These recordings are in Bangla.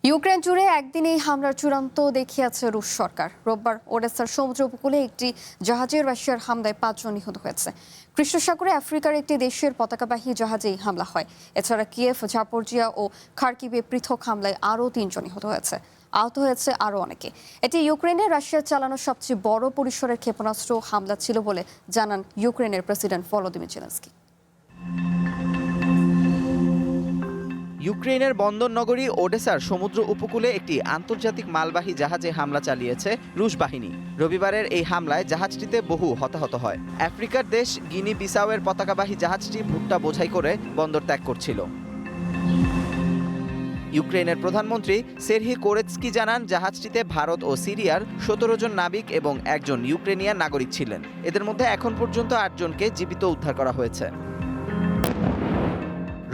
ইউক্রেন জুড়ে একদিনেই হামলার চূড়ান্ত দেখিয়েছে রুশ সরকার। রোববার ওডেসার সমুদ্র উপকূলে একটি জাহাজের রাশিয়ার হামলায় 5 জন নিহত হয়েছে। কৃষ্ণসাগরে আফ্রিকার একটি দেশের পতাকাবাহী জাহাজে এই হামলা হয়। এছাড়া কিয়েভ, জাপোরজিয়া ও খার্কিভে পৃথক হামলায় আরও 3 জন নিহত হয়েছে। আহত হয়েছে আরও অনেকে। এটি ইউক্রেনে রাশিয়ার চালানো সবচেয়ে বড় পরিসরের ক্ষেপণাস্ত্র হামলা ছিল বলে জানান ইউক্রেনের প্রেসিডেন্ট ভলোদিমির জেলেনস্কি। ইউক্রেনের বন্দর নগরী ওডেসার সমুদ্র উপকূলে একটি আন্তর্জাতিক মালবাহী জাহাজে হামলা চালিয়েছে রুশ বাহিনী। রবিবারের এই হামলায় জাহাজটিতে বহু হতাহত হয়। আফ্রিকার দেশ গিনি বিসাওয়ের পতাকাবাহী জাহাজটি ভুট্টা বোঝাই করে বন্দর ত্যাগ করছিল। ইউক্রেনের প্রধানমন্ত্রী সেরহি কোরেৎস্কি জানান, জাহাজটিতে ভারত ও সিরিয়ার 17 জন নাবিক এবং একজন ইউক্রেনিয়ান নাগরিক ছিলেন। এদের মধ্যে এখন পর্যন্ত 8 জনকে জীবিত উদ্ধার করা হয়েছে।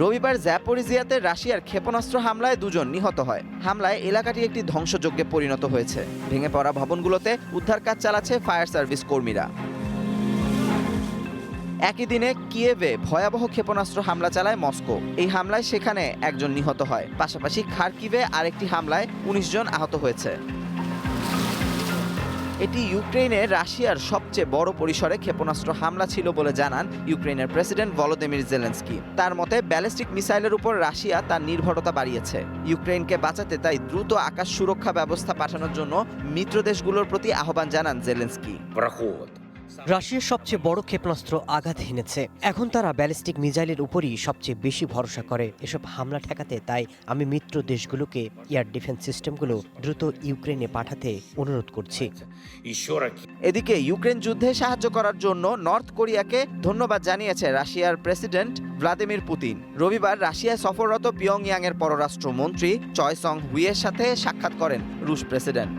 রবিবার জাপোরিজিয়াতে রাশিয়ার ক্ষেপণাস্ত্র হামলায় 2 জন নিহত হয়। হামলায় এলাকাটি একটি ধ্বংসযজ্ঞে পরিণত হয়েছে। ভেঙে পড়া ভবনগুলোতে উদ্ধার কাজ চালাচ্ছে ফায়ার সার্ভিস কর্মীরা। একই দিনে কিয়েভে ভয়াবহ ক্ষেপণাস্ত্র হামলা চালায় মস্কো। এই হামলায় সেখানে 1 জন নিহত হয়। পাশাপাশি খার্কিভে আরেকটি হামলায় 19 জন আহত হয়েছে। এটি ইউক্রেনে রাশিয়ার সবচেয়ে বড় পরিসরে ক্ষেপণাস্ত্র হামলা ছিল বলে জানান ইউক্রেনের প্রেসিডেন্ট ভলোদিমির জেলেনস্কি। তার মতে, ব্যালিস্টিক মিসাইলের উপর রাশিয়া তার নির্ভরতা বাড়িয়েছে। ইউক্রেনকে বাঁচাতে তাই দ্রুত আকাশ সুরক্ষা ব্যবস্থা পাঠানোর জন্য মিত্র দেশগুলোর প্রতি আহ্বান জানান জেলেনস্কি। রাশিয়ার সবচেয়ে বড় ক্ষেপণাস্ত্র আঘাত হেনেছে। এখন তারা ব্যালিস্টিক মিসাইলের উপরই সবচেয়ে বেশি ভরসা করে। এসব হামলা ঠেকাতে তাই আমি মিত্র দেশগুলোকে এয়ার ডিফেন্স সিস্টেমগুলো দ্রুত ইউক্রেনে পাঠাতে অনুরোধ করছি। এদিকে ইউক্রেন যুদ্ধে সাহায্য করার জন্য নর্থ কোরিয়াকে ধন্যবাদ জানিয়েছে রাশিয়ার প্রেসিডেন্ট ভ্লাদিমির পুতিন। রবিবার রাশিয়ায় সফররত পিয়ংইয়াংয়ের পররাষ্ট্রমন্ত্রী চয় সং হুইয়ের সাথে সাক্ষাৎ করেন রুশ president.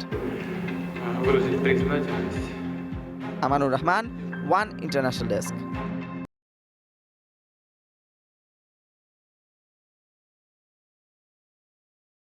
Amanur Rahman, one international desk.